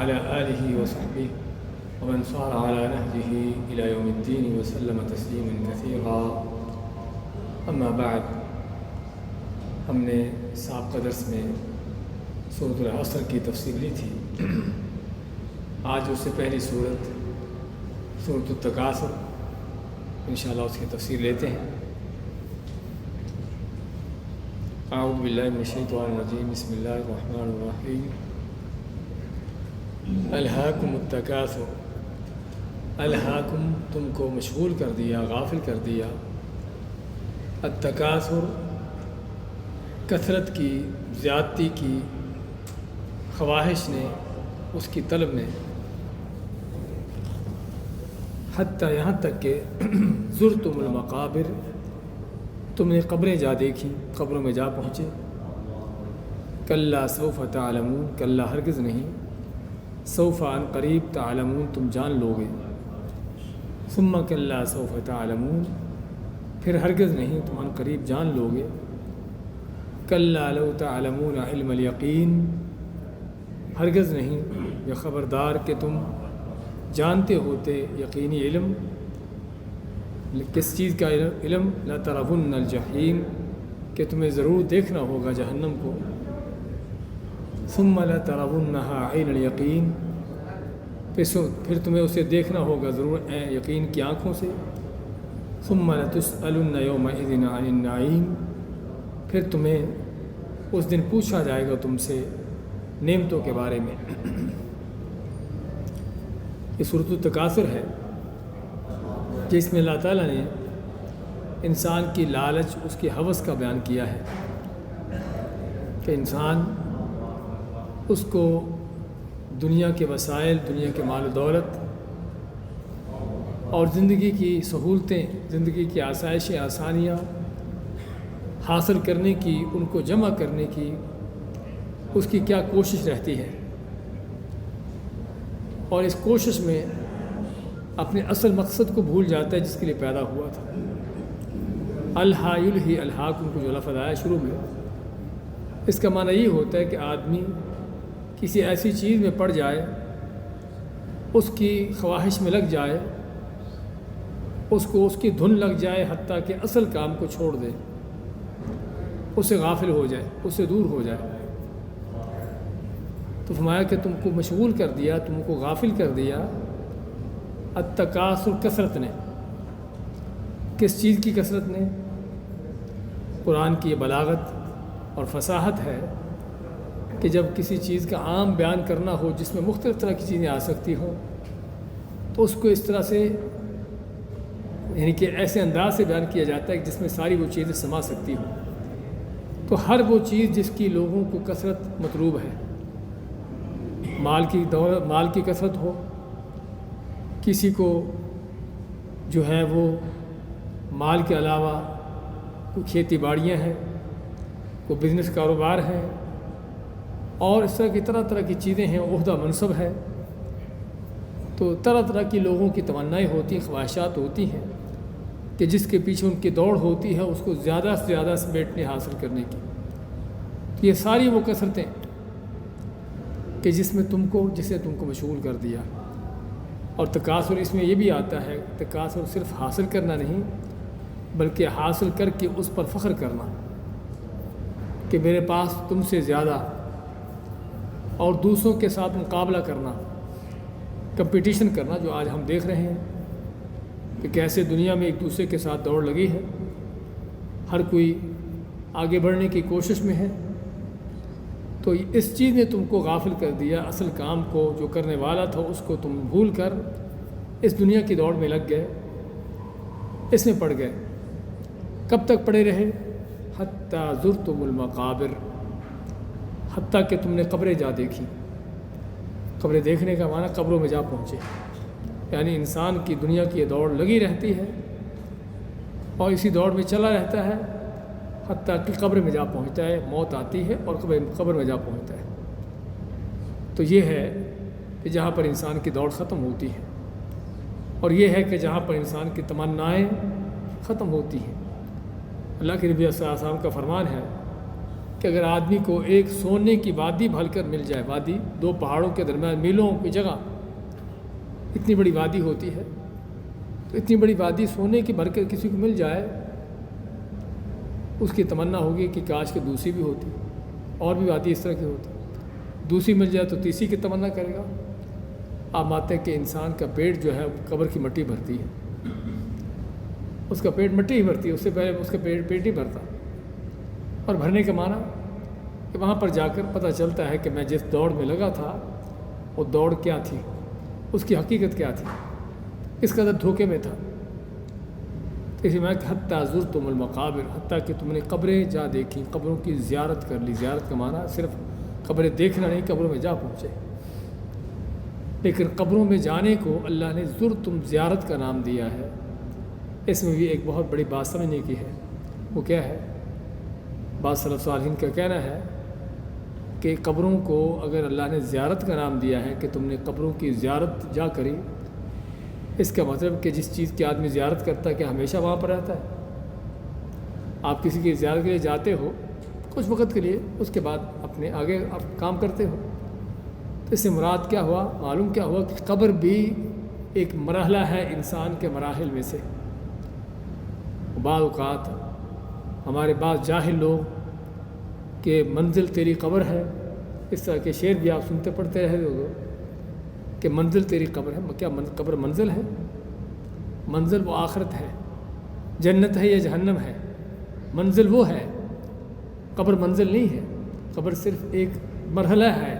وعلى آله وصحبه ومن صار على نهجه إلى يوم الدين وسلم تسليما كثيرا أما بعد. ہم نے سابقہ درس میں سورۃ العصر کی تفسیر لی تھی. آج اس سے پہلی سورۃ التکاثر انشاءاللہ اس کی تفسیر لیتے ہیں. اعوذ باللہ من الشیطان الرجیم. بسم اللہ الرحمن الرحیم. الہاکم التکاثر. الہاکم تم کو مشغول کر دیا، غافل کر دیا. التکاثر کثرت کی، زیادتی کی، خواہش نے، اس کی طلب نے. حتیٰ یہاں تک کہ زرتم المقابر تم نے قبریں جا دیکھی، قبروں میں جا پہنچے. کلا سوف تعلمون کلا ہرگز نہیں، سوف عن قریب تعلمون تم جان لو گے. ثم کلا سوف تعلمون پھر ہرگز نہیں تم عن قریب جان لو گے. کلا لو تعلمون علم الیقین ہرگز نہیں یا خبردار کہ تم جانتے ہوتے یقینی علم. کس چیز کا علم؟ لترون الجحیم کہ تمہیں ضرور دیکھنا ہوگا جہنم کو. ثم لترونها عین الیقین پھر تمہیں اسے دیکھنا ہوگا ضرور یقین کی آنکھوں سے. ثم لتسألن یومئذ عن النعیم پھر تمہیں اس دن پوچھا جائے گا تم سے نعمتوں کے بارے میں. یہ سورۃ التکاثر ہے جس میں اللہ تعالیٰ نے انسان کی لالچ، اس کی ہوس کا بیان کیا ہے کہ انسان اس کو دنیا کے وسائل، دنیا کے مال و دولت اور زندگی کی سہولتیں، زندگی کی آسائشیں، آسانیاں حاصل کرنے کی، ان کو جمع کرنے کی اس کی کیا کوشش رہتی ہے، اور اس کوشش میں اپنے اصل مقصد کو بھول جاتا ہے جس کے لیے پیدا ہوا تھا. الہا یلہی الہاکم کو جو لفظ آیا شروع میں، اس کا معنی یہ ہوتا ہے کہ آدمی کسی ایسی چیز میں پڑ جائے، اس کی خواہش میں لگ جائے، اس کی دھن لگ جائے، حتیٰ کہ اصل کام کو چھوڑ دے، اس سے غافل ہو جائے، اس سے دور ہو جائے. تو فرمایا کہ تم کو مشغول کر دیا، تم کو غافل کر دیا التکاثر کثرت نے. کس چیز کی کثرت نے؟ قرآن کی یہ بلاغت اور فصاحت ہے کہ جب کسی چیز کا عام بیان کرنا ہو جس میں مختلف طرح کی چیزیں آ سکتی ہوں، تو اس کو اس طرح سے، یعنی کہ ایسے انداز سے بیان کیا جاتا ہے کہ جس میں ساری وہ چیزیں سما سکتی ہوں. تو ہر وہ چیز جس کی لوگوں کو کثرت مطلوب ہے، مال کی کثرت ہو، کسی کو جو ہے وہ مال کے علاوہ کوئی کھیتی باڑیاں ہیں، کوئی بزنس کاروبار ہے، اور اس طرح کی طرح طرح کی چیزیں ہیں، عہدہ منصب ہے. تو طرح طرح کی لوگوں کی تمنائیں ہوتی ہیں، خواہشات ہوتی ہیں کہ جس کے پیچھے ان کی دوڑ ہوتی ہے اس کو زیادہ سے زیادہ سمیٹنے حاصل کرنے کی. یہ ساری وہ کثرتیں کہ جسے تم کو مشغول کر دیا. اور تکاثر اس میں یہ بھی آتا ہے، تکاثر صرف حاصل کرنا نہیں بلکہ حاصل کر کے اس پر فخر کرنا کہ میرے پاس تم سے زیادہ، اور دوسروں کے ساتھ مقابلہ کرنا، کمپٹیشن کرنا، جو آج ہم دیکھ رہے ہیں کہ کیسے دنیا میں ایک دوسرے کے ساتھ دوڑ لگی ہے، ہر کوئی آگے بڑھنے کی کوشش میں ہے. تو اس چیز نے تم کو غافل کر دیا، اصل کام کو جو کرنے والا تھا اس کو تم بھول کر اس دنیا کی دوڑ میں لگ گئے، اس میں پڑ گئے. کب تک پڑے رہے؟ حتیٰ زرتم المقابر حتیٰ کہ تم نے قبریں جا دیکھی. قبریں دیکھنے کا معنی قبروں میں جا پہنچے، یعنی انسان کی دنیا کی یہ دوڑ لگی رہتی ہے اور اسی دوڑ میں چلا رہتا ہے حتیٰ کہ قبر میں جا پہنچتا ہے. موت آتی ہے اور قبر میں جا پہنچتا ہے. تو یہ ہے کہ جہاں پر انسان کی دوڑ ختم ہوتی ہے، اور یہ ہے کہ جہاں پر انسان کی تمنائیں ختم ہوتی ہیں. اللہ کے نبی صلی اللہ علیہ وسلم کا فرمان ہے کہ اگر آدمی کو ایک سونے کی وادی بھر کر مل جائے، وادی دو پہاڑوں کے درمیان میلوں کی جگہ اتنی بڑی وادی ہوتی ہے، تو اتنی بڑی وادی سونے کی بھر کر کسی کو مل جائے، اس کی تمنا ہوگی کہ کاش کہ دوسری بھی ہوتی، اور بھی وادی اس طرح کی ہوتی، دوسری مل جائے تو تیسری کی تمنا کرے گا۔ آپ مانتے ہیں کہ انسان کا پیٹ جو ہے قبر کی مٹی بھرتی ہے، اس کا پیٹ مٹی ہی بھرتی ہے، اس سے پہلے اس کا پیٹ ہی بھرتا، اور بھرنے کا معنی کہ وہاں پر جا کر پتہ چلتا ہے کہ میں جس دوڑ میں لگا تھا وہ دوڑ کیا تھی، اس کی حقیقت کیا تھی، اس قدر دھوکے میں تھا۔ اسی میں حتیٰ زرتم المقابر، حتیٰ کہ تم نے قبریں جا دیکھی، قبروں کی زیارت کر لی۔ زیارت کا معنی صرف قبریں دیکھنا نہیں، قبروں میں جا پہنچے۔ لیکن قبروں میں جانے کو اللہ نے زرتم زیارت کا نام دیا ہے، اس میں بھی ایک بہت بڑی بات سمجھنے کی ہے۔ وہ کیا ہے؟ بعض سلف صالحین کا کہنا ہے کہ قبروں کو اگر اللہ نے زیارت کا نام دیا ہے کہ تم نے قبروں کی زیارت جا کری، اس کا مطلب کہ جس چیز کی آدمی زیارت کرتا ہے کہ ہمیشہ وہاں پر رہتا ہے۔ آپ کسی کی زیارت کے لیے جاتے ہو کچھ وقت کے لیے، اس کے بعد اپنے آگے آپ کام کرتے ہو، تو اس سے مراد کیا ہوا؟ معلوم کیا ہوا کہ قبر بھی ایک مرحلہ ہے انسان کے مراحل میں سے۔ بعض اوقات ہمارے بعض جاہل لوگ کہ منزل تیری قبر ہے، اس طرح کے شعر بھی آپ سنتے پڑھتے رہے ہو کہ منزل تیری قبر ہے۔ کیا قبر منزل ہے؟ منزل وہ آخرت ہے، جنت ہے یا جہنم ہے، منزل وہ ہے، قبر منزل نہیں ہے۔ قبر صرف ایک مرحلہ ہے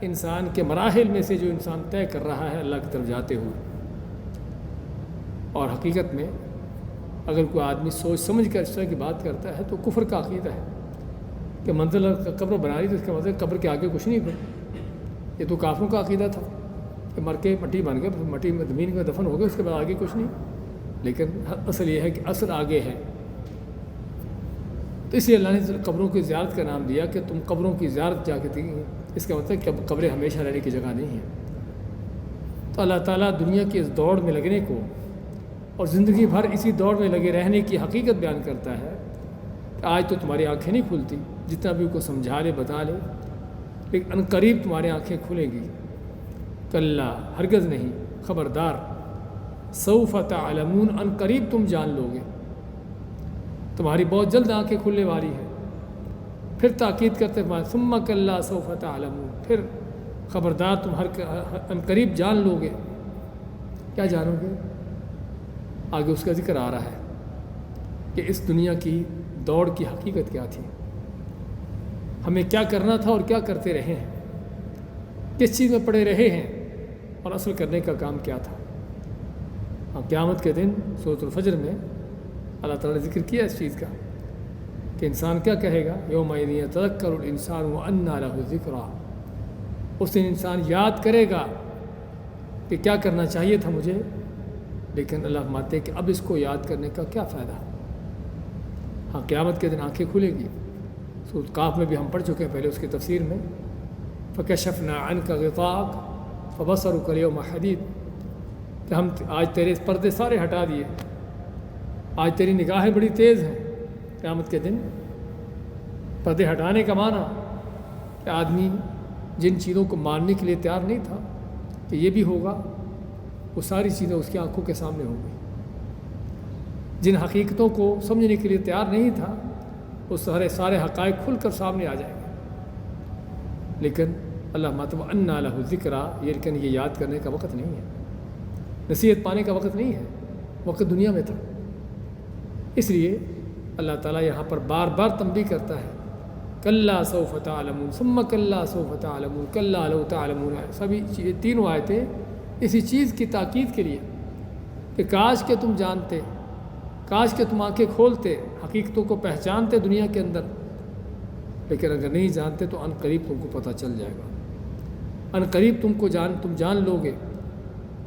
انسان کے مراحل میں سے جو انسان طے کر رہا ہے اللہ کی طرف جاتے ہوئے۔ اور حقیقت میں اگر کوئی آدمی سوچ سمجھ کر اس طرح کی بات کرتا ہے تو کفر کا عقیدہ ہے کہ منزل قبر بنا لی تو اس کا مطلب قبر کے آگے کچھ نہیں پھر۔ یہ تو کافروں کا عقیدہ تھا کہ مر کے مٹی بن گئے، مٹی میں زمین میں دفن ہو گئے، اس کے بعد آگے کچھ نہیں۔ لیکن اصل یہ ہے کہ اصل آگے ہے، تو اس لیے اللہ نے قبروں کی زیارت کا نام دیا کہ تم قبروں کی زیارت جا کے دیکھیں۔ اس کا مطلب کہ قبریں ہمیشہ رہنے کی جگہ نہیں ہیں۔ تو اللہ تعالیٰ دنیا کی اس دوڑ میں لگنے کو اور زندگی بھر اسی دوڑ میں لگے رہنے کی حقیقت بیان کرتا ہے کہ آج تو تمہاری آنکھیں نہیں کھلتی، جتنا بھی کو سمجھا لے بتا لے، لیکن ان قریب تمہاری آنکھیں کھلیں گی۔ کلا، ہرگز نہیں، خبردار، سوف تعلمون، ان قریب تم جان لو گے، تمہاری بہت جلد آنکھیں کھلنے والی ہیں۔ پھر تاکید کرتے ہیں ثم کلا سوف تعلمون، پھر خبردار تم ان قریب جان لو گے۔ کیا جانو گے؟ آگے اس کا ذکر آ رہا ہے کہ اس دنیا کی دوڑ کی حقیقت کیا تھی، ہمیں کیا کرنا تھا اور کیا کرتے رہے ہیں، کس چیز میں پڑے رہے ہیں، اور اصل کرنے کا کام کیا تھا۔ قیامت کے دن سورۃ الفجر میں اللہ تعالیٰ نے ذکر کیا اس چیز کا کہ انسان کیا کہے گا، یومئذ یتذکر الانسان وانیٰ لہ الذکریٰ، اس دن انسان یاد کرے گا کہ کیا کرنا چاہیے تھا مجھے، لیکن اللہ فرماتے ہیں کہ اب اس کو یاد کرنے کا کیا فائدہ۔ ہاں، قیامت کے دن آنکھیں کھلیں گی۔ سورۃ قاف میں بھی ہم پڑھ چکے ہیں پہلے اس کی تفسیر میں، فکشفنا عنک غطاءک فبصرک اليوم حدید، کہ ہم آج تیرے پردے سارے ہٹا دیے، آج تیری نگاہیں بڑی تیز ہیں۔ قیامت کے دن پردے ہٹانے کا معنی کہ آدمی جن چیزوں کو ماننے کے لیے تیار نہیں تھا کہ یہ بھی ہوگا، وہ ساری چیزیں اس کی آنکھوں کے سامنے ہوں گی۔ جن حقیقتوں کو سمجھنے کے لیے تیار نہیں تھا، وہ سارے حقائق کھل کر سامنے آ جائیں گے۔ لیکن اللہ مطلب انیٰ لہ الذکریٰ، لیکن یہ یاد کرنے کا وقت نہیں ہے، نصیحت پانے کا وقت نہیں ہے، وقت دنیا میں تھا۔ اس لیے اللہ تعالیٰ یہاں پر بار بار تنبیہ کرتا ہے، کلا سوف تعلمون ثم کلا سوف تعلمون کلا لو تعلمون، سبھی تینوں آیتیں اسی چیز کی تاکید کے لیے کہ کاش کہ تم جانتے، کاش کہ تم آنکھیں کھولتے، حقیقتوں کو پہچانتے دنیا کے اندر، لیکن اگر نہیں جانتے تو ان قریب تم کو پتہ چل جائے گا، ان قریب تم جان لو گے۔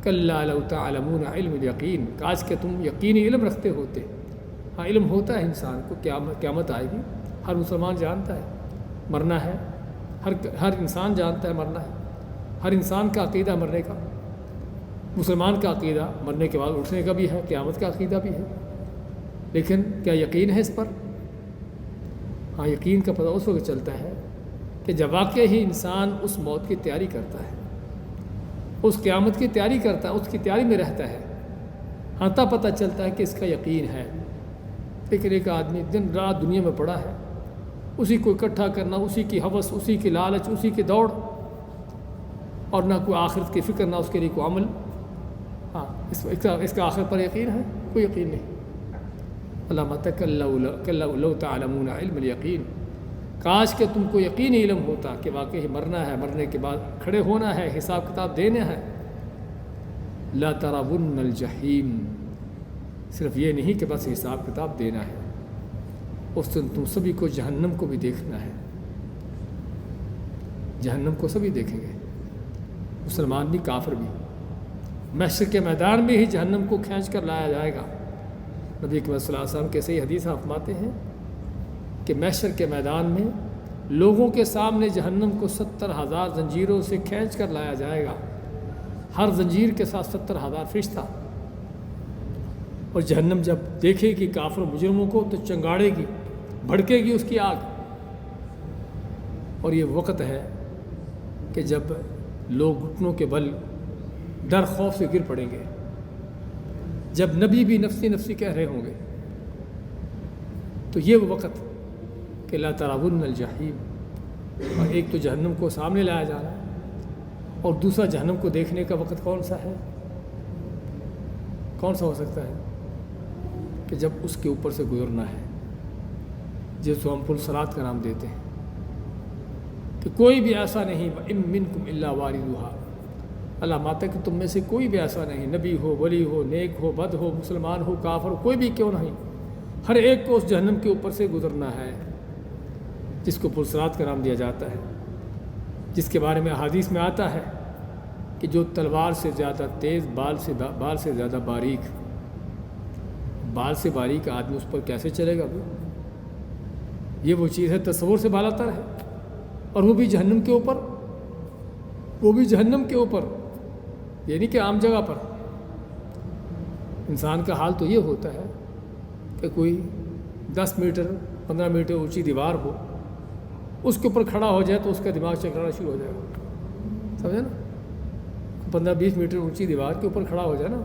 کلا لو تعلمون علم الیقین، کاش کہ تم یقینی علم رکھتے ہوتے۔ ہاں، علم ہوتا ہے انسان کو، قیامت آئے گی، ہر مسلمان جانتا ہے مرنا ہے، ہر انسان جانتا ہے مرنا ہے، ہر انسان کا عقیدہ مرنے کا، مسلمان کا عقیدہ مرنے کے بعد اٹھنے کا بھی ہے، قیامت کا عقیدہ بھی ہے، لیکن کیا یقین ہے اس پر؟ ہاں یقین کا پتہ اس وقت چلتا ہے کہ جب واقعی ہی انسان اس موت کی تیاری کرتا ہے، اس قیامت کی تیاری کرتا ہے، اس کی تیاری میں رہتا ہے، ہاں تب پتہ چلتا ہے کہ اس کا یقین ہے۔ لیکن ایک آدمی دن رات دنیا میں پڑا ہے، اسی کو اکٹھا کرنا، اسی کی ہوس، اسی کی لالچ، اسی کی دوڑ، اور نہ کوئی آخرت کی فکر، نہ اس کے لیے کوئی عمل۔ ہاں اس کا آخرت پر یقین ہے؟ کوئی یقین نہیں۔ علامہ کلّا لو تعلمون علم الیقین، کاش کہ تم کو یقینی علم ہوتا کہ واقعی مرنا ہے، مرنے کے بعد کھڑے ہونا ہے، حساب کتاب دینا ہے۔ لا ترون الجحیم، صرف یہ نہیں کہ بس حساب کتاب دینا ہے، اس دن تم سبھی کو جہنم کو بھی دیکھنا ہے۔ جہنم کو سبھی دیکھیں گے، مسلمان بھی، کافر بھی۔ محشر کے میدان میں ہی جہنم کو کھینچ کر لایا جائے گا۔ نبی اکرم صلی اللہ علیہ وسلم کے صحیح حدیث فرماتے ہیں کہ محشر کے میدان میں لوگوں کے سامنے جہنم کو 70,000 زنجیروں سے کھینچ کر لایا جائے گا، ہر زنجیر کے ساتھ 70,000 فرشتہ۔ اور جہنم جب دیکھے گی کافر و مجرموں کو تو چنگاڑے گی، بھڑکے گی اس کی آگ۔ اور یہ وقت ہے کہ جب لوگ گھٹنوں کے بل ڈر خوف سے گر پڑیں گے، جب نبی بھی نفسی نفسی کہہ رہے ہوں گے۔ تو یہ وہ وقت کہ لا ترون الجحیم، اور ایک تو جہنم کو سامنے لایا جا رہا ہے، اور دوسرا جہنم کو دیکھنے کا وقت کون سا ہے؟ کون سا ہو سکتا ہے؟ کہ جب اس کے اوپر سے گزرنا ہے، جس کو ہم پل صراط کا نام دیتے ہیں، کہ کوئی بھی ایسا نہیں، وَإِن مِّنكُمْ إِلَّا وَارِدُهَا، اللہ ماتا کہ تم میں سے کوئی بھی ایسا نہیں، نبی ہو، ولی ہو، نیک ہو، بد ہو، مسلمان ہو، کافر ہو، کوئی بھی کیوں نہیں، ہر ایک کو اس جہنم کے اوپر سے گزرنا ہے، جس کو پل صراط کا نام دیا جاتا ہے، جس کے بارے میں احادیث میں آتا ہے کہ جو تلوار سے زیادہ تیز، بال سے زیادہ باریک، بال سے باریک آدمی اس پر کیسے چلے گا؟ یہ وہ چیز ہے تصور سے بالا تر ہے، اور وہ بھی جہنم کے اوپر، وہ بھی جہنم کے اوپر، یعنی کہ عام جگہ پر۔ انسان کا حال تو یہ ہوتا ہے کہ کوئی 10 میٹر 15 میٹر اونچی دیوار ہو، اس کے اوپر کھڑا ہو جائے تو اس کا دماغ چکرانا شروع ہو جائے گا، سمجھے نا؟ 15-20 میٹر اونچی دیوار کے اوپر کھڑا ہو جائے نا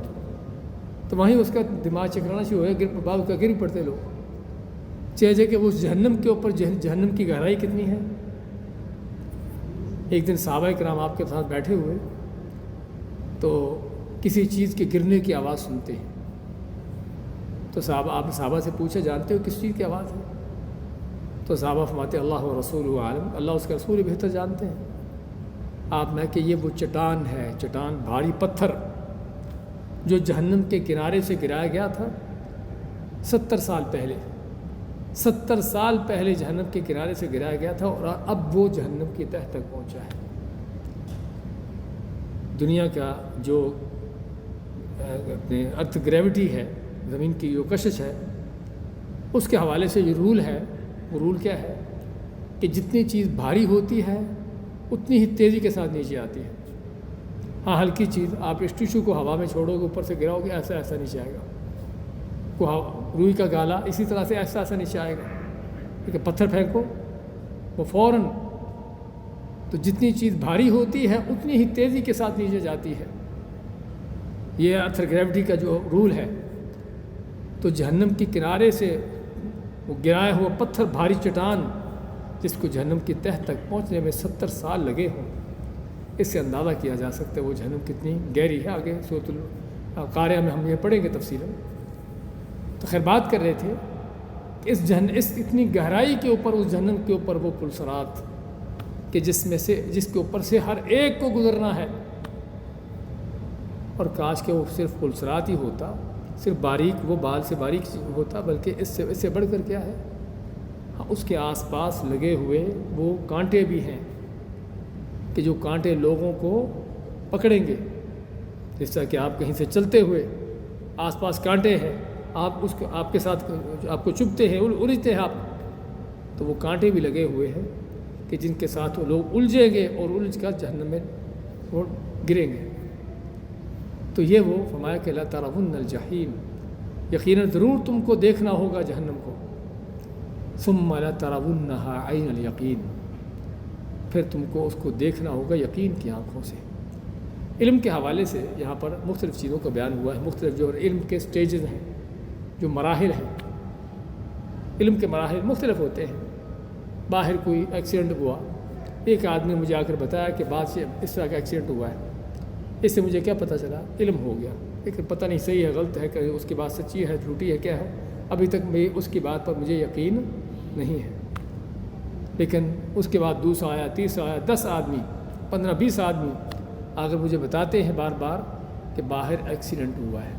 تو وہیں اس کا دماغ چکرانا شروع ہو جائے، بعض کا گر پڑتے لوگ۔ چاہیے کہ اس جہنم کے اوپر جہنم کی گہرائی کتنی ہے۔ ایک دن صحابہ کرام آپ کے ساتھ بیٹھے ہوئے تو کسی چیز کے گرنے کی آواز سنتے ہیں، تو آپ نے صحابہ سے پوچھا جانتے ہو کس چیز کی آواز ہے؟ تو صحابہ فرماتے اللہ و رسول عالم، اللہ اس کے رسول بہتر جانتے ہیں۔ آپ نے کہ یہ وہ چٹان ہے، چٹان بھاری پتھر جو جہنم کے کنارے سے گرایا گیا تھا 70 سال پہلے، 70 سال پہلے جہنم کے کنارے سے گرایا گیا تھا، اور اب وہ جہنم کی تہ تک پہنچا ہے۔ دنیا کا جو اپنے ارتھ گریوٹی ہے، زمین کی جو کشش ہے، اس کے حوالے سے جو رول ہے، وہ رول کیا ہے کہ جتنی چیز بھاری ہوتی ہے اتنی ہی تیزی کے ساتھ نیچے آتی ہے۔ ہاں ہلکی چیز، آپ اس ٹیشو کو ہوا میں چھوڑو گے، اوپر سے گراؤ گے، ایسا نیچے آئے گا۔ روئی کا گالا اسی طرح سے ایسا نیچے آئے گا، لیکن پتھر پھینکو وہ فوراً۔ تو جتنی چیز بھاری ہوتی ہے اتنی ہی تیزی کے ساتھ نیچے جاتی ہے، یہ ارتھ گریوٹی کا جو رول ہے۔ تو جہنم کے کنارے سے وہ گرایا ہوا پتھر، بھاری چٹان، جس کو جہنم کی تہ تک پہنچنے میں 70 سال لگے ہوں، اس سے اندازہ کیا جا سکتا ہے وہ جہنم کتنی گہری ہے۔ آگے سورۃ القاریہ میں ہم یہ پڑھیں گے تفصیلاً۔ تو خیر بات کر رہے تھے کہ اس اتنی گہرائی کے اوپر، اس جہنم کے اوپر وہ پل صراط کہ جس کے اوپر سے ہر ایک کو گزرنا ہے۔ اور کاش کہ وہ صرف پل صراط ہی ہوتا، صرف باریک، وہ بال سے باریک ہوتا، بلکہ اس سے بڑھ کر کیا ہے، ہاں اس کے آس پاس لگے ہوئے وہ کانٹے بھی ہیں کہ جو کانٹے لوگوں کو پکڑیں گے۔ جس طرح کہ آپ کہیں سے چلتے ہوئے آس پاس کانٹے ہیں، آپ کے ساتھ آپ کو چبھتے ہیں، الجھتے ہیں آپ، تو وہ کانٹے بھی لگے ہوئے ہیں کہ جن کے ساتھ وہ لوگ الجھیں گے اور الجھ کر جہنم میں وہ گریں گے۔ تو یہ وہ فرمایا کہ لا ترون الجحیم، یقیناً ضرور تم کو دیکھنا ہوگا جہنم کو۔ ثم لترونها عین الیقین، پھر تم کو اس کو دیکھنا ہوگا یقین کی آنکھوں سے۔ علم کے حوالے سے یہاں پر مختلف چیزوں کا بیان ہوا ہے، مختلف جو علم کے سٹیجز ہیں، جو مراحل ہیں، علم کے مراحل مختلف ہوتے ہیں۔ باہر کوئی ایکسیڈنٹ ہوا، ایک آدمی مجھے آ کر بتایا کہ بعد سے اس طرح کا ایکسیڈنٹ ہوا ہے، اس سے مجھے کیا پتہ چلا؟ علم ہو گیا، لیکن پتہ نہیں صحیح ہے غلط ہے، کہ اس کی بات سچی ہے جھوٹی ہے کیا ہے، ابھی تک میں اس کی بات پر مجھے یقین نہیں ہے۔ لیکن اس کے بعد دوسرا آیا، تیسرا آیا، 10 آدمی، 15-20 آدمی اگر مجھے بتاتے ہیں بار بار کہ باہر ایکسیڈنٹ ہوا ہے۔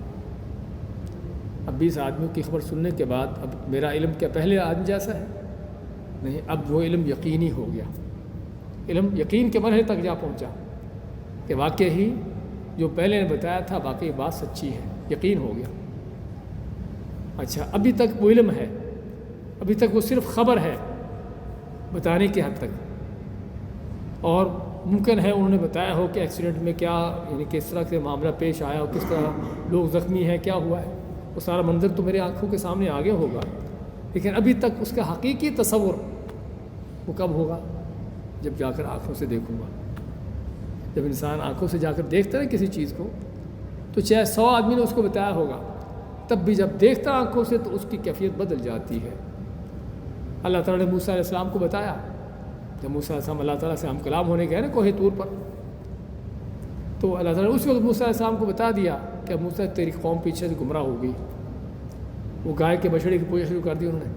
اب 20 آدمیوں کی خبر سننے کے بعد اب میرا علم کیا پہلے آدمی جیسا ہے؟ نہیں، اب وہ علم یقینی ہو گیا، علم یقین کے مرحلے تک جا پہنچا کہ واقعی ہی جو پہلے نے بتایا تھا واقعی بات سچی ہے، یقین ہو گیا۔ اچھا، ابھی تک وہ علم ہے، ابھی تک وہ صرف خبر ہے بتانے کے حد تک، اور ممکن ہے انہوں نے بتایا ہو کہ ایکسیڈنٹ میں کیا، یعنی کس طرح سے معاملہ پیش آیا اور کس طرح لوگ زخمی ہیں، کیا ہوا ہے، وہ سارا منظر تو میرے آنکھوں کے سامنے آگے ہوگا، لیکن ابھی تک اس کا حقیقی تصور وہ کب ہوگا؟ جب جا کر آنکھوں سے دیکھوں گا۔ جب انسان آنکھوں سے جا کر دیکھتا ہے کسی چیز کو، تو چاہے 100 آدمی نے اس کو بتایا ہوگا، تب بھی جب دیکھتا آنکھوں سے تو اس کی کیفیت بدل جاتی ہے۔ اللہ تعالیٰ نے موسیٰ علیہ السلام کو بتایا، جب موسیٰ علیہ السلام اللہ تعالیٰ سے ہم کلام ہونے گئے نا کوہ طور پر، تو اللہ تعالیٰ نے اس وقت موسیٰ علیہ السلام کو بتا دیا کہ موسیٰ تیری قوم پیچھے سے گمراہ ہو گئی، وہ گائے کے بچڑے کی پوجا شروع کر دی انہوں نے۔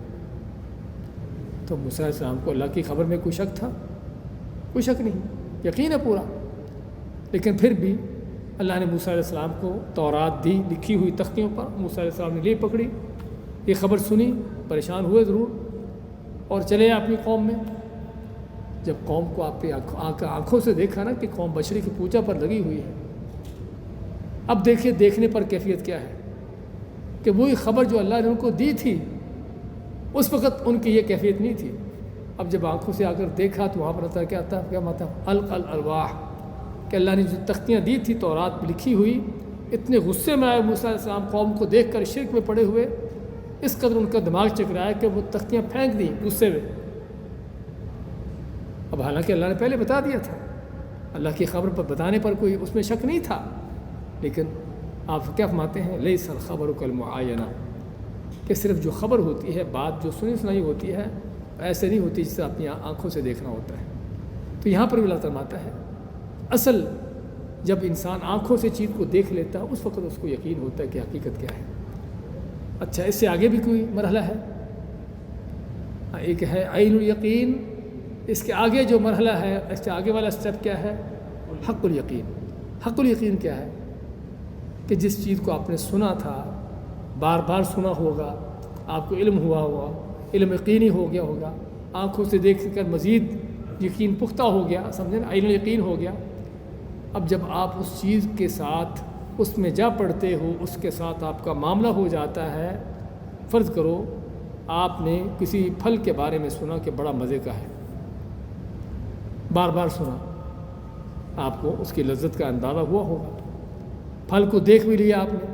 تو موسیٰ علیہ السلام کو اللہ کی خبر میں کوئی شک تھا؟ کوئی شک نہیں، یقین ہے پورا۔ لیکن پھر بھی اللہ نے موسیٰ علیہ السلام کو تورات دی لکھی ہوئی تختیوں پر، موسیٰ علیہ السلام نے لی پکڑی، یہ خبر سنی، پریشان ہوئے ضرور، اور چلے اپنی قوم میں۔ جب قوم کو آپ کی آنکھوں سے دیکھا نا کہ قوم بچڑے کی پوجا پر لگی ہوئی ہے، اب دیکھیے دیکھنے پر کیفیت کیا ہے کہ وہی خبر جو اللہ نے ان کو دی تھی اس وقت ان کی یہ کیفیت نہیں تھی۔ اب جب آنکھوں سے آ کر دیکھا تو وہاں پر کیا آتا ہے، کیا مطلب الق الارواح، کہ اللہ نے جو تختیاں دی تھی تورات پہ لکھی ہوئی، اتنے غصے میں آئے موسیٰ علیہ السلام قوم کو دیکھ کر شرک میں پڑے ہوئے، اس قدر ان کا دماغ چکرایا کہ وہ تختیاں پھینک دیں غصے میں۔ اب حالانکہ اللہ نے پہلے بتا دیا تھا، اللہ کی خبر پر بتانے پر کوئی اس میں شک نہیں تھا، لیکن آپ کیا فرماتے ہیں، لیس الخبر کالمعاینہ، کہ صرف جو خبر ہوتی ہے، بات جو سنی سنائی ہوتی ہے، ایسے نہیں ہوتی جسے اپنی آنکھوں سے دیکھنا ہوتا ہے۔ تو یہاں پر بھی اللہ فرماتا ہے اصل جب انسان آنکھوں سے چیز کو دیکھ لیتا ہے اس وقت اس کو یقین ہوتا ہے کہ حقیقت کیا ہے۔ اچھا، اس سے آگے بھی کوئی مرحلہ ہے؟ ایک ہے عین الیقین، اس کے آگے جو مرحلہ ہے، اس سے آگے والا سٹیپ کیا ہے؟ حق الیقین۔ حق الیقین کیا ہے؟ کہ جس چیز کو آپ نے سنا تھا، بار بار سنا ہوگا، آپ کو علم ہوا ہوگا، علم یقینی ہو گیا ہوگا، آنکھوں سے دیکھ کر مزید یقین پختہ ہو گیا، سمجھیں نا، عین یقین ہو گیا۔ اب جب آپ اس چیز کے ساتھ اس میں جا پڑتے ہو، اس کے ساتھ آپ کا معاملہ ہو جاتا ہے، فرض کرو آپ نے کسی پھل کے بارے میں سنا کہ بڑا مزے کا ہے، بار بار سنا، آپ کو اس کی لذت کا اندازہ ہوا ہوگا، پھل کو دیکھ بھی لیا آپ نے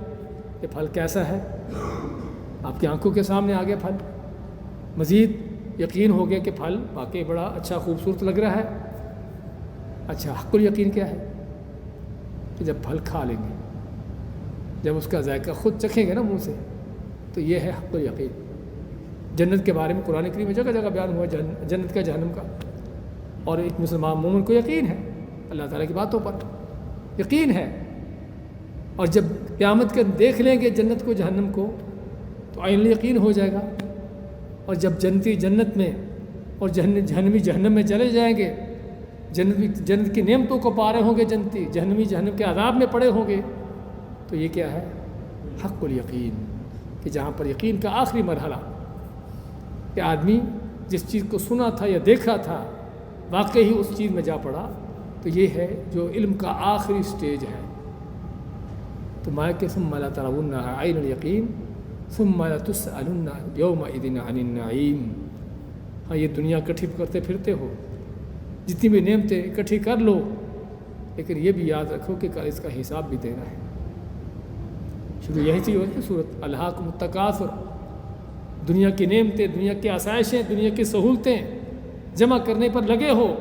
کہ پھل کیسا ہے، آپ کی آنکھوں کے سامنے آ گیا پھل، مزید یقین ہو گیا کہ پھل واقعی بڑا اچھا خوبصورت لگ رہا ہے۔ اچھا، حق الیقین کیا ہے؟ کہ جب پھل کھا لیں گے، جب اس کا ذائقہ خود چکھیں گے نا منہ سے، تو یہ ہے حق الیقین۔ جنت کے بارے میں قرآن کریم میں جگہ جگہ بیان ہوا جنت کا، جہنم کا، اور ایک مسلمان مومن کو یقین ہے اللہ تعالیٰ کی باتوں پر، یقین ہے۔ اور جب قیامت کے دیکھ لیں گے جنت کو، جہنم کو، تو عین یقین ہو جائے گا۔ اور جب جنتی جنت میں اور جہنمی جہنم میں چلے جائیں گے، جنت کی نعمتوں کو پا رہے ہوں گے، جنتی جہنمی جہنم کے عذاب میں پڑے ہوں گے، تو یہ کیا ہے؟ حق الیقین، کہ جہاں پر یقین کا آخری مرحلہ کہ آدمی جس چیز کو سنا تھا یا دیکھا تھا واقعی ہی اس چیز میں جا پڑا، تو یہ ہے جو علم کا آخری سٹیج ہے۔ تو مائے ثم لترونها عین الیقین ثم لتسألن یومئذ عن النعیم۔ ہاں، یہ دنیا اکٹھی کرتے پھرتے ہو، جتنی بھی نعمتیں اکٹھی کر لو، لیکن یہ بھی یاد رکھو کہ کل اس کا حساب بھی دینا ہے۔ شروع یہی سے ہوتی ہے سورت الہاکم التکاثر، دنیا کی نعمتیں، دنیا کی آسائشیں، دنیا کی سہولتیں جمع کرنے پر لگے ہو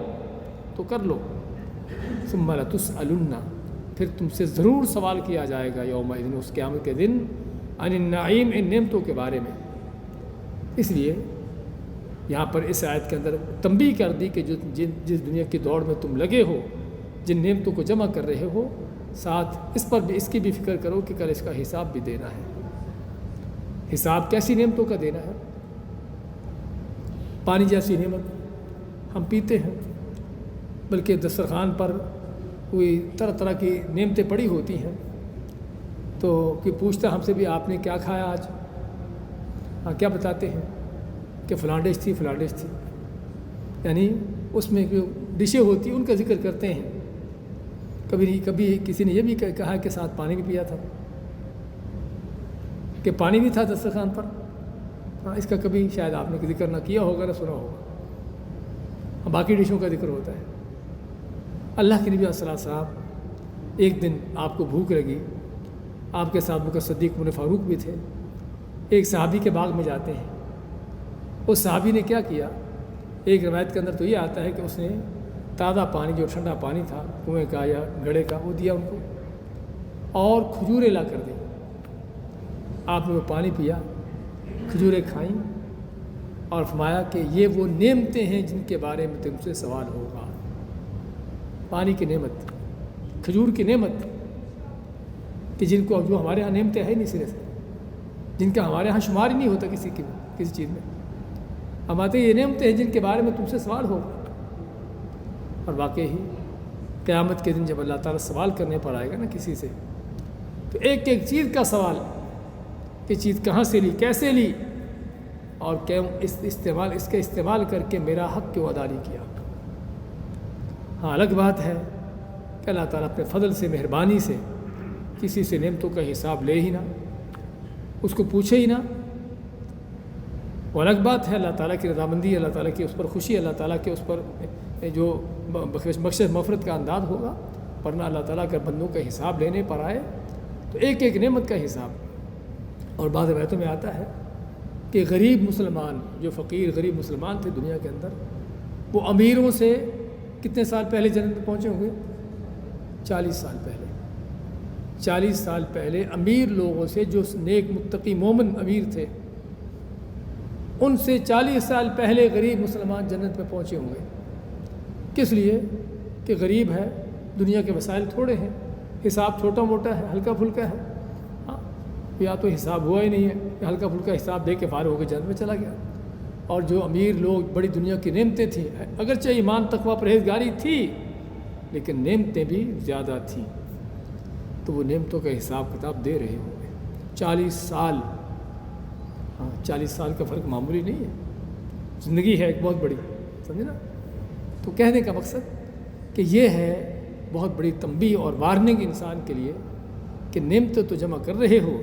تو کر لو۔ ثم لتسألن، پھر تم سے ضرور سوال کیا جائے گا یومئذ، اس قیامت کے دن، عن النعیم، ان نعمتوں کے بارے میں۔ اس لیے یہاں پر اس آیت کے اندر تنبیہ کر دی کہ جس دنیا کی دوڑ میں تم لگے ہو، جن نعمتوں کو جمع کر رہے ہو، ساتھ اس پر بھی، اس کی بھی فکر کرو کہ کل اس کا حساب بھی دینا ہے۔ حساب کیسی نعمتوں کا دینا ہے؟ پانی جیسی نعمت ہم پیتے ہیں، بلکہ دسترخوان پر کوئی طرح طرح کی نعمتیں پڑی ہوتی ہیں، تو کوئی پوچھتا ہم سے بھی آپ نے کیا کھایا آج؟ ہاں کیا بتاتے ہیں کہ فلاں ڈش تھی، فلاں ڈش تھی، یعنی اس میں جو ڈشیں ہوتی ہیں ان کا ذکر کرتے ہیں۔ کبھی کسی نے یہ بھی کہا کہ ساتھ پانی بھی پیا تھا، کہ پانی بھی تھا دسترخوان پر۔ ہاں اس کا کبھی شاید آپ نے ذکر نہ کیا ہوگا، نہ سنا ہوگا، باقی ڈشوں کا ذکر ہوتا ہے۔ اللہ کے نبی صلی اللہ علیہ وسلم ایک دن آپ کو بھوک لگی، آپ کے ساتھ بکر صدیق عمر فاروق بھی تھے، ایک صحابی کے باغ میں جاتے ہیں۔ اس صحابی نے کیا کیا، ایک روایت کے اندر تو یہ آتا ہے کہ اس نے تازہ پانی، جو ٹھنڈا پانی تھا کنویں کا یا گڑھے کا، وہ دیا ان کو، اور کھجوریں لا کر دی۔ آپ نے وہ پانی پیا، کھجوریں کھائیں، اور فرمایا کہ یہ وہ نعمتیں ہیں جن کے بارے میں تم سے سوال ہوگا۔ پانی کی نعمت، کھجور کی نعمت، کہ جن کو جو ہمارے ہاں نعمتیں ہیں نہیں سرے سے، جن کا ہمارے ہاں شمار ہی نہیں ہوتا کسی چیز میں، ہم آتے یہ نعمتیں ہیں جن کے بارے میں تم سے سوال ہوگا۔ اور واقعی قیامت کے دن جب اللہ تعالیٰ سوال کرنے پر آئے گا نا کسی سے، تو ایک ایک چیز کا سوال، کہ چیز کہاں سے لی، کیسے لی، اور اس کا استعمال کر کے میرا حق کیوں ادا نہیں کیا۔ ہاں الگ بات ہے کہ اللہ تعالیٰ اپنے فضل سے، مہربانی سے کسی سے نعمتوں کا حساب لے ہی نہ، اس کو پوچھے ہی نہ، وہ الگ بات ہے۔ اللہ تعالیٰ کی رضامندی، اللہ تعالیٰ کی اس پر خوشی، اللہ تعالیٰ کے اس پر جو بخشش مغفرت کا انداز ہوگا، ورنہ اللہ تعالیٰ اگر بندوں کا حساب لینے پر آئے تو ایک ایک نعمت کا حساب۔ اور بعض روایتوں میں آتا ہے کہ غریب مسلمان، جو فقیر غریب مسلمان تھے دنیا کے اندر، وہ امیروں سے کتنے سال پہلے جنت میں پہنچے ہوں گے؟ 40 سال پہلے۔ 40 سال پہلے امیر لوگوں سے، جو نیک متقی مومن امیر تھے، ان سے 40 سال پہلے غریب مسلمان جنت میں پہنچے ہوں گے۔ کس لیے؟ کہ غریب ہے، دنیا کے وسائل تھوڑے ہیں، حساب چھوٹا موٹا ہے، ہلکا پھلکا ہے، ہاں یا تو حساب ہوا ہی نہیں ہے، یا ہلکا پھلکا حساب دے کے فارغ ہو کے جنت میں چلا گیا۔ اور جو امیر لوگ، بڑی دنیا کی نعمتیں تھیں، اگرچہ ایمان تقویٰ پرہیزگاری تھی لیکن نعمتیں بھی زیادہ تھیں، تو وہ نعمتوں کا حساب کتاب دے رہے ہوں گے۔ 40 سال، ہاں 40 سال کا فرق معمولی نہیں ہے، زندگی ہے ایک بہت بڑی، سمجھے نا۔ تو کہنے کا مقصد کہ یہ ہے بہت بڑی تنبیہ اور وارننگ انسان کے لیے کہ نعمتیں تو جمع کر رہے ہو،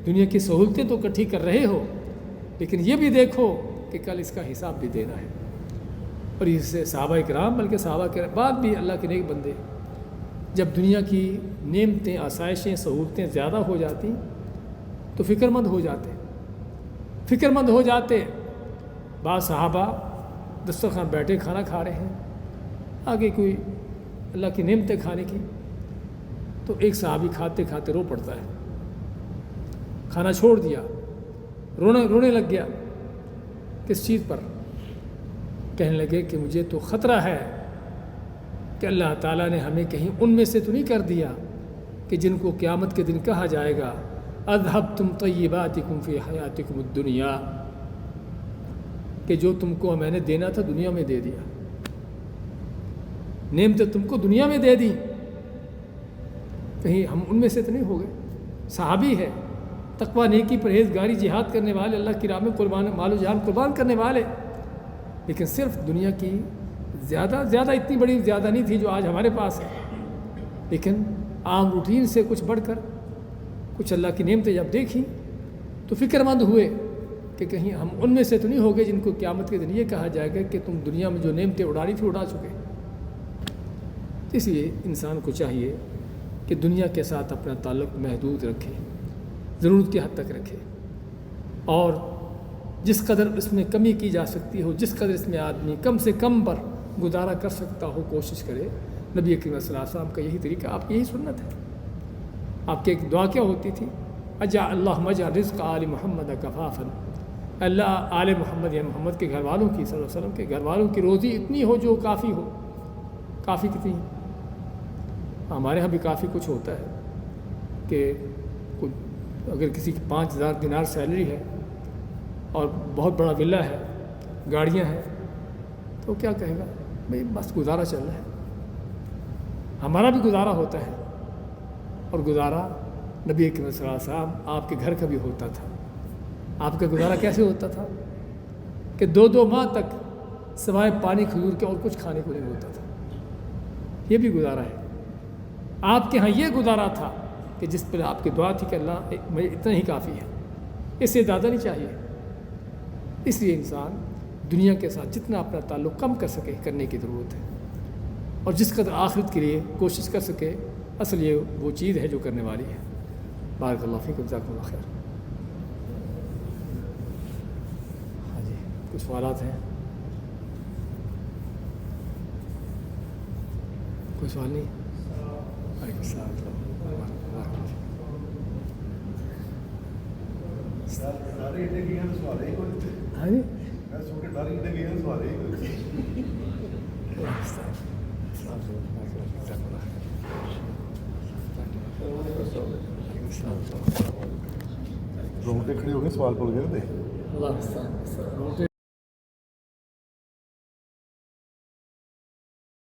دنیا کی سہولتیں تو اکٹھی کر رہے ہو، لیکن یہ بھی دیکھو کہ کل اس کا حساب بھی دینا ہے۔ اور اس سے صحابہ کرام، بلکہ صحابہ کے بعد بھی اللہ کے نیک بندے، جب دنیا کی نعمتیں، آسائشیں، سہولتیں زیادہ ہو جاتی تو فکر مند ہو جاتے۔ بعض صحابہ دسترخوان بیٹھے کھانا کھا رہے ہیں، آگے کوئی اللہ کی نعمتیں کھانے کی، تو ایک صحابی کھاتے کھاتے رو پڑتا ہے، کھانا چھوڑ دیا، رونے لگ گیا۔ کس چیز پر؟ کہنے لگے کہ مجھے تو خطرہ ہے کہ اللہ تعالیٰ نے ہمیں کہیں ان میں سے تو نہیں کر دیا کہ جن کو قیامت کے دن کہا جائے گا اذھبتم طیباتکم فی حیاتکم الدنیا، کہ جو تم کو میں نے دینا تھا دنیا میں دے دیا، نعمتیں تم کو دنیا میں دے دی، کہیں ہم ان میں سے تو نہیں ہو گئے۔ صحابی ہے، تقویٰ، نیکی، پرہیزگاری، جہاد کرنے والے، اللہ کی راہ میں مال و جان قربان کرنے والے، لیکن صرف دنیا کی زیادہ اتنی بڑی زیادہ نہیں تھی جو آج ہمارے پاس ہے، لیکن عام روٹین سے کچھ بڑھ کر کچھ اللہ کی نعمتیں جب دیکھیں تو فکر مند ہوئے کہ کہیں ہم ان میں سے تو نہیں ہو گئے جن کو قیامت کے دن یہ کہا جائے گا کہ تم دنیا میں جو نعمتیں اڑا رہی تھی اڑا چکے۔ اس لیے انسان کو چاہیے کہ دنیا کے ساتھ اپنا تعلق محدود رکھے، ضرورت کی حد تک رکھے، اور جس قدر اس میں کمی کی جا سکتی ہو، جس قدر اس میں آدمی کم سے کم پر گزارا کر سکتا ہو کوشش کرے۔ نبی کریم صلی اللہ علیہ وسلم کا یہی طریقہ، آپ کی یہی سنت ہے۔ آپ کی ایک دعا کیا ہوتی تھی؟ اجا اللہم اجعل رزق آل محمد کفافا، اللہ آل محمد یا محمد کے گھر والوں کی صلی اللہ علیہ وسلم کے گھر والوں کی روزی اتنی ہو جو کافی ہو۔ کافی کتنی؟ ہمارے ہاں بھی کافی کچھ ہوتا ہے کہ اگر کسی کی 5,000 دینار سیلری ہے اور بہت بڑا ولا ہے، گاڑیاں ہیں، تو کیا کہے گا؟ بھئی بس گزارا چل رہا ہے۔ ہمارا بھی گزارا ہوتا ہے، اور گزارا نبی کریم صلی اللہ علیہ وسلم آپ کے گھر کا بھی ہوتا تھا۔ آپ کا گزارا کیسے ہوتا تھا کہ 2 ماہ تک سوائے پانی کھجور کے اور کچھ کھانے کو نہیں ہوتا تھا۔ یہ بھی گزارا ہے۔ آپ کے ہاں یہ گزارا تھا کہ جس پر آپ کی دعا تھی کہ اللہ مجھے اتنا ہی کافی ہے، اس سے زیادہ نہیں چاہیے۔ اس لیے انسان دنیا کے ساتھ جتنا اپنا تعلق کم کر سکے کرنے کی ضرورت ہے، اور جس قدر آخرت کے لیے کوشش کر سکے، اصل یہ وہ چیز ہے جو کرنے والی ہے۔ بارک اللہ فیکم، جزاکم اللہ خیر۔ ہاں جی، کچھ سوالات ہیں؟ کوئی سوال نہیں؟ وعلیکم السلام۔ ہاں جی، روٹے کھڑے ہو گئے، سوال پڑ گئے تھے۔ اللہ